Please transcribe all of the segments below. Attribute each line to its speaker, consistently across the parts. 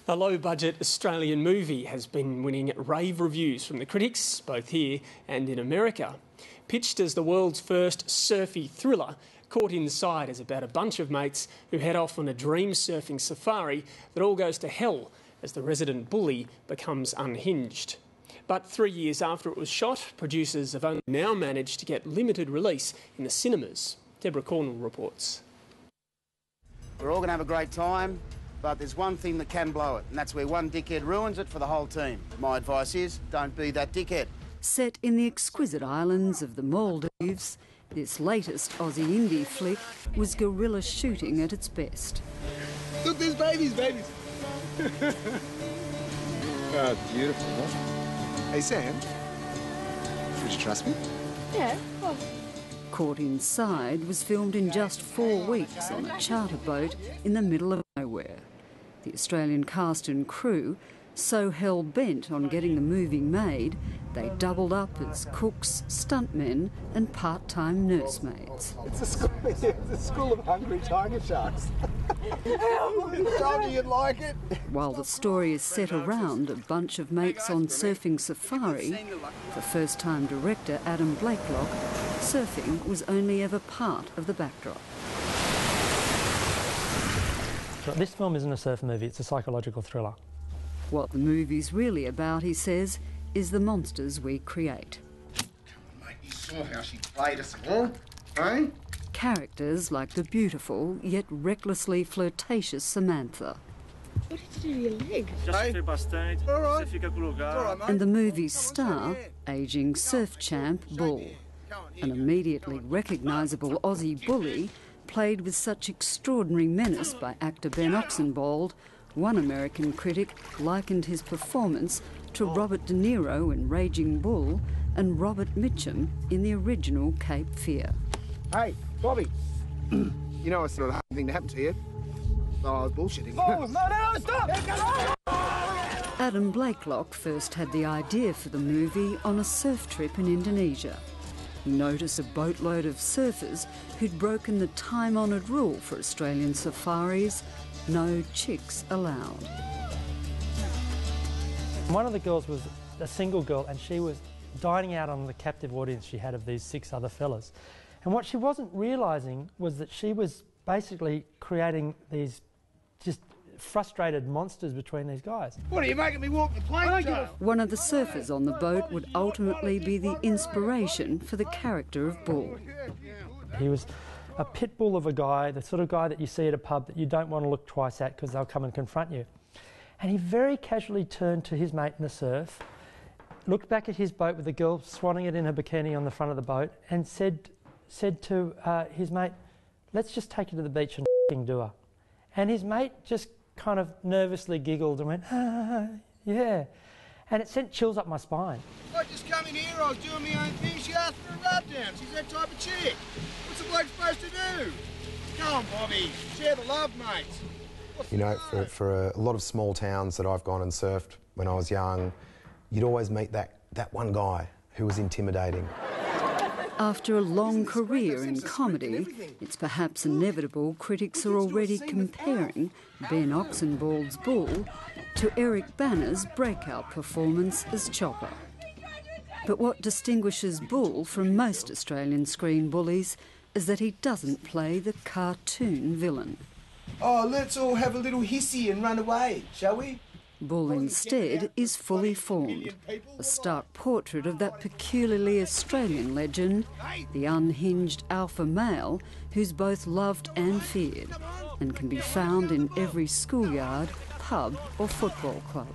Speaker 1: A low-budget Australian movie has been winning rave reviews from the critics, both here and in America. Pitched as the world's first surfie thriller, Caught Inside is about a bunch of mates who head off on a dream surfing safari that all goes to hell as the resident bully becomes unhinged. But 3 years after it was shot, producers have only now managed to get limited release in the cinemas. Deborah Cornwall reports.
Speaker 2: We're all going to have a great time, but there's one thing that can blow it, and that's where one dickhead ruins it for the whole team. My advice is, don't be that dickhead.
Speaker 3: Set in the exquisite islands of the Maldives, this latest Aussie indie flick was guerrilla shooting at its best.
Speaker 4: Look, there's babies. Oh, beautiful, huh? Hey, Sam, would you trust me?
Speaker 3: Yeah, of course. Caught Inside was filmed in just 4 weeks on a charter boat in the middle of nowhere. The Australian cast and crew, so hell-bent on getting the movie made, they doubled up as cooks, stuntmen and part-time nursemaids.
Speaker 4: It's a school of hungry tiger sharks. I told you you'd like it.
Speaker 3: While the story is set around a bunch of mates on surfing safari, for first-time director Adam Blakelock, surfing was only ever part of the backdrop.
Speaker 5: This film isn't a surf movie, it's a psychological thriller.
Speaker 3: What the movie's really about, he says, is the monsters we create.
Speaker 4: Come on, mate, you saw how she played us all, eh?
Speaker 3: Characters like the beautiful yet recklessly flirtatious Samantha.
Speaker 6: What did you do to your leg?
Speaker 4: All right, mate.
Speaker 3: And the movie's star, ageing surf champ Bull. An immediately recognisable Aussie bully, played with such extraordinary menace by actor Ben Oxenbould, one American critic likened his performance to Robert De Niro in Raging Bull and Robert Mitchum in the original Cape Fear.
Speaker 4: Hey, Bobby, you know it's not a hard thing to happen to you. Oh, I was bullshitting. Oh, no, stop!
Speaker 3: Adam Blakelock first had the idea for the movie on a surf trip in Indonesia. He noticed a boatload of surfers who'd broken the time-honoured rule for Australian safaris: no chicks allowed.
Speaker 5: One of the girls was a single girl and she was dining out on the captive audience she had of these 6 other fellas. And what she wasn't realising was that she was basically creating these just frustrated monsters between these guys.
Speaker 4: What, are you making me walk the plank?
Speaker 3: One of the surfers on the boat would ultimately be the inspiration for the character of Bull.
Speaker 5: He was a pit bull of a guy, the sort of guy that you see at a pub that you don't want to look twice at because they'll come and confront you. And he very casually turned to his mate in the surf, looked back at his boat with the girl swanning it in her bikini on the front of the boat and said to his mate, "Let's just take you to the beach and f***ing do her." And his mate just kind of nervously giggled and went, yeah. And it sent chills up my spine.
Speaker 4: I just come in here, I was doing my own thing, she asked for a rub down. She's that type of chick. What's a bloke supposed to do? Come on, Bobby, share the love, mate.
Speaker 7: You know, for a lot of small towns that I've gone and surfed when I was young, you'd always meet that one guy who was intimidating.
Speaker 3: After a long career in comedy, it's perhaps inevitable critics are already comparing Ben Oxenbould's Bull to Eric Banner's breakout performance as Chopper. But what distinguishes Bull from most Australian screen bullies is that he doesn't play the cartoon villain.
Speaker 4: Oh, let's all have a little hissy and run away, shall we?
Speaker 3: Bull instead is fully formed, a stark portrait of that peculiarly Australian legend, the unhinged alpha male who's both loved and feared, and can be found in every schoolyard, pub or football club.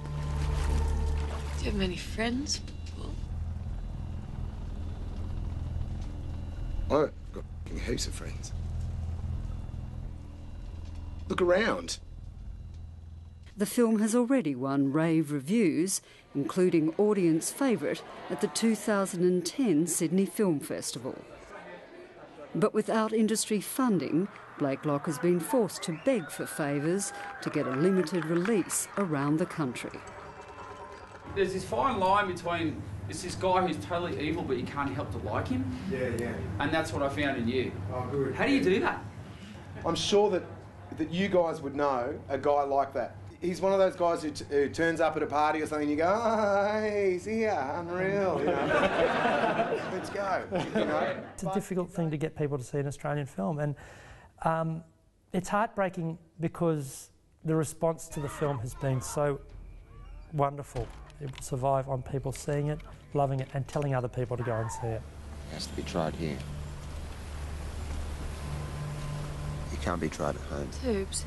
Speaker 6: Do you have many friends, Bull?
Speaker 4: I've got heaps of friends. Look around.
Speaker 3: The film has already won rave reviews, including audience favourite at the 2010 Sydney Film Festival. But without industry funding, Blakelock has been forced to beg for favours to get a limited release around the country.
Speaker 8: There's this fine line between it's this guy who's totally evil but you can't help to like him.
Speaker 4: Yeah.
Speaker 8: And that's what I found in you.
Speaker 4: Oh, good.
Speaker 8: How do you do that?
Speaker 4: I'm sure that you guys would know a guy like that.
Speaker 9: He's one of those guys who turns up at a party or something and you go, oh, hey, he's here, unreal, you know. Let's go, you know.
Speaker 5: It's a difficult thing to get people to see an Australian film, and it's heartbreaking because the response to the film has been so wonderful. It will survive on people seeing it, loving it, and telling other people to go and see it.
Speaker 10: It has to be tried here. It can't be tried at home.
Speaker 6: Tubes.